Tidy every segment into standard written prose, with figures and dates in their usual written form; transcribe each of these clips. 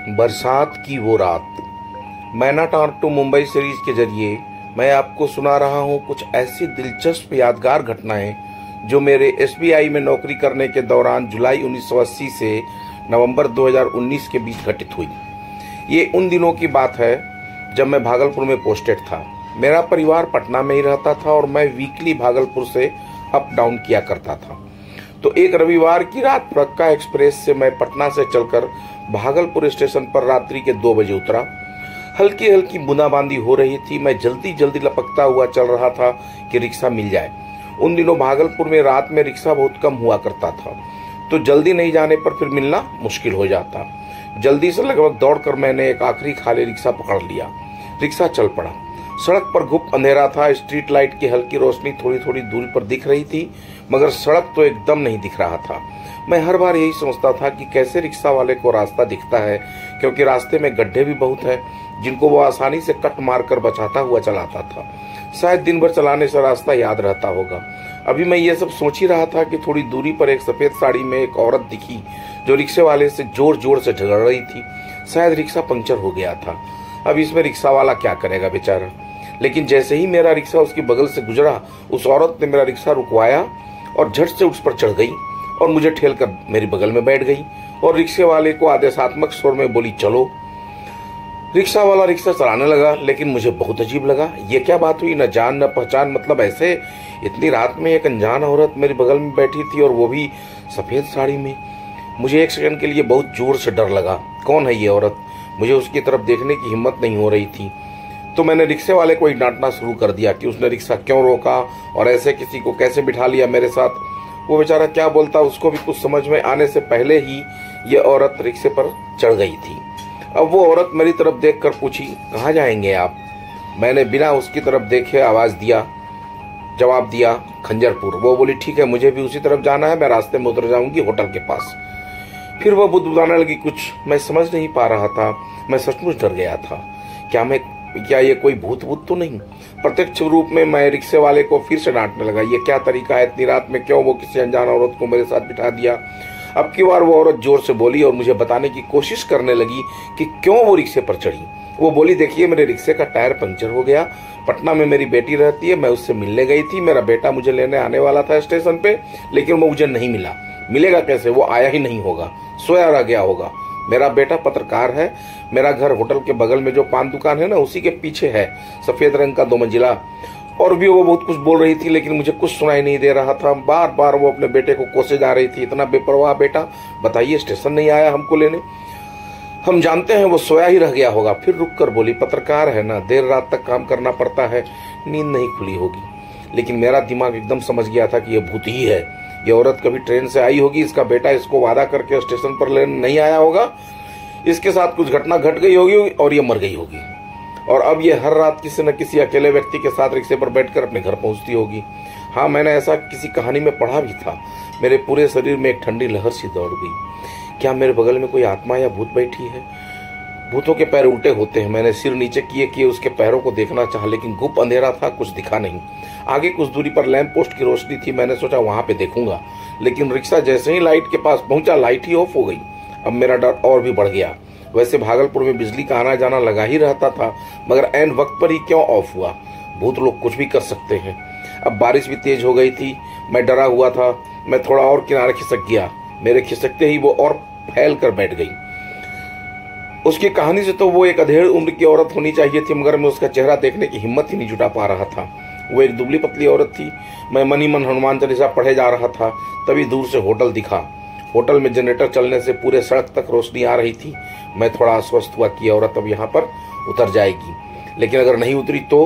बरसात की वो रात। मैना टार टू मुंबई सीरीज के जरिए मैं आपको सुना रहा हूँ कुछ ऐसी दिलचस्प यादगार घटनाएं जो मेरे एसबीआई में नौकरी करने के दौरान जुलाई 1980 से नवंबर 2019 के बीच घटित हुई। ये उन दिनों की बात है जब मैं भागलपुर में पोस्टेड था। मेरा परिवार पटना में ही रहता था और मैं वीकली भागलपुर से अप डाउन किया करता था। तो एक रविवार की रात फरक्का एक्सप्रेस से मैं पटना से चलकर भागलपुर स्टेशन पर रात्रि के 2 बजे उतरा। हल्की हल्की बूंदाबांदी हो रही थी। मैं जल्दी जल्दी लपकता हुआ चल रहा था कि रिक्शा मिल जाए। उन दिनों भागलपुर में रात में रिक्शा बहुत कम हुआ करता था, तो जल्दी नहीं जाने पर फिर मिलना मुश्किल हो जाता। जल्दी से लगभग दौड़कर मैंने एक आखिरी खाली रिक्शा पकड़ लिया। रिक्शा चल पड़ा। सड़क पर घुप अंधेरा था। स्ट्रीट लाइट की हल्की रोशनी थोड़ी थोड़ी दूरी पर दिख रही थी, मगर सड़क तो एकदम नहीं दिख रहा था। मैं हर बार यही सोचता था कि कैसे रिक्शा वाले को रास्ता दिखता है, क्योंकि रास्ते में गड्ढे भी बहुत हैं जिनको वो आसानी से कट मारकर बचाता हुआ चलाता था। शायद दिन भर चलाने से रास्ता याद रहता होगा। अभी मैं ये सब सोच ही रहा था कि थोड़ी दूरी पर एक सफेद साड़ी में एक औरत दिखी जो रिक्शे वाले से जोर जोर से झगड़ रही थी। शायद रिक्शा पंक्चर हो गया था। अब इसमें रिक्शा वाला क्या करेगा बेचारा। लेकिन जैसे ही मेरा रिक्शा उसकी बगल से गुजरा, उस औरत ने मेरा रिक्शा रुकवाया और झट से उस पर चढ़ गई और मुझे ठेलकर मेरी बगल में बैठ गई और रिक्शे वाले को आदेशात्मक स्वर में बोली, चलो। रिक्शा वाला रिक्शा चलाने लगा, लेकिन मुझे बहुत अजीब लगा। ये क्या बात हुई, न जान न पहचान, मतलब ऐसे इतनी रात में एक अनजान औरत मेरी बगल में बैठी थी और वो भी सफेद साड़ी में। मुझे एक सेकंड के लिए बहुत जोर से डर लगा। कौन है ये औरत? मुझे उसकी तरफ देखने की हिम्मत नहीं हो रही थी, तो मैंने रिक्शे वाले को ही डांटना शुरू कर दिया कि उसने रिक्शा क्यों रोका और ऐसे किसी को कैसे बिठा लिया मेरे साथ। वो बेचारा क्या बोलता, उसको भी कुछ समझ में आने से पहले ही ये औरत रिक्शे पर चढ़ गई थी। अब वो औरत मेरी तरफ देखकर पूछी, कहाँ जाएंगे आप? मैंने बिना उसकी तरफ देखे जवाब दिया, खंजरपुर। वो बोली, ठीक है, मुझे भी उसी तरफ जाना है, मैं रास्ते में उतर जाऊंगी होटल के पास। फिर वो बुदबुदाने लगी कुछ। मैं समझ नहीं पा रहा था। मैं सचमुच डर गया था। क्या ये कोई भूत तो नहीं? प्रत्यक्ष रूप में मैं रिक्शे वाले को फिर से डांटने लगा। ये क्या तरीका है, इतनी रात में क्यों वो किसी अनजान औरत को मेरे साथ बिठा दिया? अब की बार वो औरत जोर से बोली और मुझे बताने की कोशिश करने लगी कि क्यों वो रिक्शे पर चढ़ी। वो बोली, देखिए, मेरे रिक्शे का टायर पंक्चर हो गया। पटना में मेरी बेटी रहती है, मैं उससे मिलने गई थी। मेरा बेटा मुझे लेने आने वाला था स्टेशन पे, लेकिन वो मुझे नहीं मिला। मिलेगा कैसे? वो आया ही नहीं होगा, सोया रह गया होगा। मेरा बेटा पत्रकार है। मेरा घर होटल के बगल में जो पान दुकान है ना, उसी के पीछे है, सफेद रंग का 2 मंजिला। और भी वो बहुत कुछ बोल रही थी, लेकिन मुझे कुछ सुनाई नहीं दे रहा था। बार बार वो अपने बेटे को कोसे जा रही थी। इतना बेपरवाह बेटा, बताइए, स्टेशन नहीं आया हमको लेने। हम जानते हैं वो सोया ही रह गया होगा। फिर रुक कर बोली, पत्रकार है ना, देर रात तक काम करना पड़ता है, नींद नहीं खुली होगी। लेकिन मेरा दिमाग एकदम समझ गया था कि ये भूत ही है। ये औरत कभी ट्रेन से आई होगी, इसका बेटा इसको वादा करके स्टेशन पर लेने नहीं आया होगा, इसके साथ कुछ घटना घट गई होगी और ये मर गई होगी। और अब ये हर रात किसी न किसी अकेले व्यक्ति के साथ रिक्शे पर बैठकर अपने घर पहुंचती होगी। हाँ, मैंने ऐसा किसी कहानी में पढ़ा भी था। मेरे पूरे शरीर में एक ठंडी लहर सी दौड़ गई। क्या मेरे बगल में कोई आत्मा या भूत बैठी है? भूतों के पैर उल्टे होते हैं। मैंने सिर नीचे किए उसके पैरों को देखना चाहा, लेकिन गुप्त अंधेरा था, कुछ दिखा नहीं। आगे कुछ दूरी पर लैंप पोस्ट की रोशनी थी। मैंने सोचा वहां पे देखूंगा, लेकिन रिक्शा जैसे ही लाइट के पास पहुंचा, लाइट ही ऑफ हो गई। अब मेरा डर और भी बढ़ गया। वैसे भागलपुर में बिजली का आना जाना लगा ही रहता था, मगर ऐन वक्त पर ही क्यों ऑफ हुआ? भूत लोग कुछ भी कर सकते हैं। अब बारिश भी तेज हो गई थी। मैं डरा हुआ था। मैं थोड़ा और किनारे खिसक गया। मेरे खिसकते ही वो और फैल कर बैठ गई। उसकी कहानी से तो वो एक अधेड़ उम्र की औरत होनी चाहिए थी, मगर मैं उसका चेहरा देखने की हिम्मत ही नहीं जुटा पा रहा था। वो एक दुबली पतली औरत थी। मैं मन ही मन हनुमान चालीसा पढ़े जा रहा था, तभी दूर से होटल दिखा। होटल में जनरेटर चलने से पूरे सड़क तक रोशनी आ रही थी। मैं थोड़ा आश्वस्त हुआ कि औरत अब यहाँ पर उतर जाएगी, लेकिन अगर नहीं उतरी तो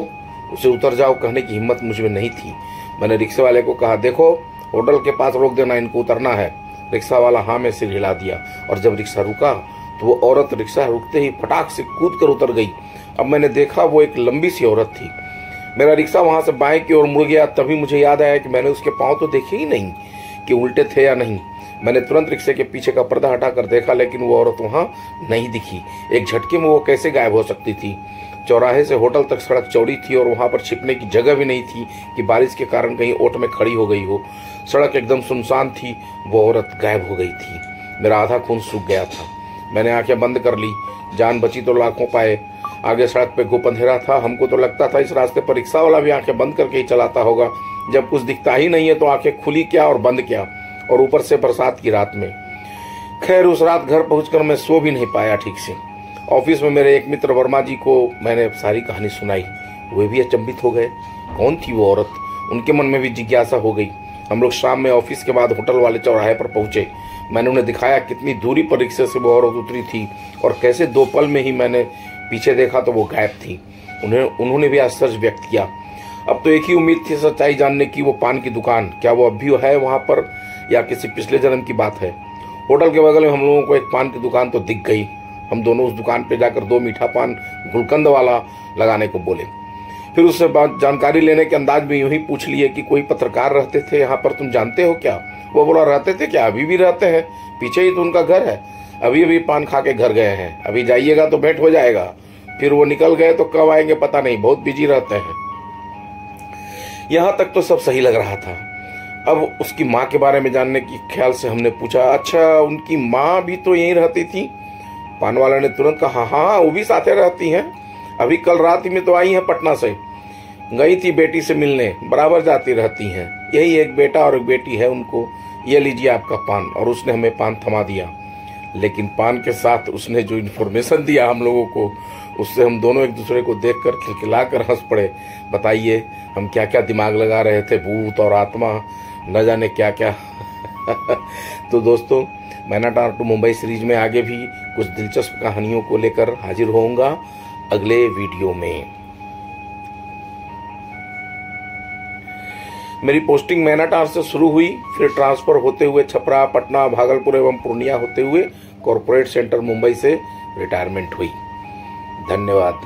उसे उतर जाओ कहने की हिम्मत मुझ में नहीं थी। मैंने रिक्शे वाले को कहा, देखो, होटल के पास रोक देना, इनको उतरना है। रिक्शा वाला हाँ में सिर हिला दिया, और जब रिक्शा रुका तो वो औरत रिक्शा रुकते ही फटाक से कूद कर उतर गई। अब मैंने देखा वो एक लंबी सी औरत थी। मेरा रिक्शा वहां से बाएं की ओर मुड़ गया। तभी मुझे याद आया कि मैंने उसके पांव तो देखे ही नहीं कि उल्टे थे या नहीं। मैंने तुरंत रिक्शे के पीछे का पर्दा हटाकर देखा, लेकिन वो औरत वहां नहीं दिखी। एक झटके में वो कैसे गायब हो सकती थी? चौराहे से होटल तक सड़क चौड़ी थी और वहां पर छिपने की जगह भी नहीं थी कि बारिश के कारण कहीं ओट में खड़ी हो गई हो। सड़क एकदम सुनसान थी। वो औरत गायब हो गई थी। मेरा आधा खून सूख गया था। मैंने आंखें बंद कर ली। जान बची तो लाखों पाए। आगे सड़क पे घुप अंधेरा था। हमको तो लगता था इस रास्ते पर रिक्शा वाला भी आंखें बंद करके ही चलाता होगा। जब कुछ दिखता ही नहीं है तो आंखें खुली क्या और बंद क्या, और ऊपर से बरसात की रात में। खैर उस रात घर पहुंचकर मैं सो भी नहीं पाया ठीक से। ऑफिस में मेरे एक मित्र वर्मा जी को मैंने सारी कहानी सुनाई। वे भी अचंभित हो गए। कौन थी वो औरत? उनके मन में भी जिज्ञासा हो गई। हम लोग शाम में ऑफिस के बाद होटल वाले चौराहे पर पहुंचे। मैंने उन्हें दिखाया कितनी दूरी पर रिक्शे से वो औरत उतरी थी और कैसे 2 पल में ही मैंने पीछे देखा तो वो गायब थी। उन्होंने भी आश्चर्य व्यक्त किया। अब तो एक ही उम्मीद थी सच्चाई जानने की, वो पान की दुकान। क्या वो अब भी है वहां पर या किसी पिछले जन्म की बात है? होटल के बगल में हम लोगों को एक पान की दुकान तो दिख गई। हम दोनों उस दुकान पे जाकर 2 मीठा पान गुलकंद वाला लगाने को बोले। फिर उससे जानकारी लेने के अंदाज में यूं ही पूछ लिए कि कोई पत्रकार रहते थे यहाँ पर, तुम जानते हो क्या? वो बोला रहते थे क्या, अभी भी रहते हैं, पीछे ही तो उनका घर है। अभी अभी पान खा के घर गए हैं, अभी जाइएगा तो भेंट हो जाएगा। फिर वो निकल गए तो कब आएंगे पता नहीं, बहुत बिजी रहते हैं। यहाँ तक तो सब सही लग रहा था। अब उसकी माँ के बारे में जानने के ख्याल से हमने पूछा, अच्छा उनकी माँ भी तो यहीं रहती थी? पान वाला ने तुरंत कहा, हाँ वो भी साथे रहती हैं। अभी कल रात ही में तो आई हैं पटना से, गई थी बेटी से मिलने, बराबर जाती रहती हैं। यही एक बेटा और एक बेटी है उनको। ये लीजिए आपका पान। और उसने हमें पान थमा दिया। लेकिन पान के साथ उसने जो इन्फॉर्मेशन दिया हम लोगों को, उससे हम दोनों एक दूसरे को देखकर खिलखिलाकर हंस पड़े। बताइए हम क्या क्या दिमाग लगा रहे थे, भूत और आत्मा न जाने क्या क्या। तो दोस्तों, मैना टार टू मुंबई सीरीज में आगे भी कुछ दिलचस्प कहानियों को लेकर हाजिर होऊंगा अगले वीडियो में। मेरी पोस्टिंग मैनाटार से शुरू हुई, फिर ट्रांसफर होते हुए छपरा, पटना, भागलपुर एवं पूर्णिया होते हुए कॉरपोरेट सेंटर मुंबई से रिटायरमेंट हुई। धन्यवाद।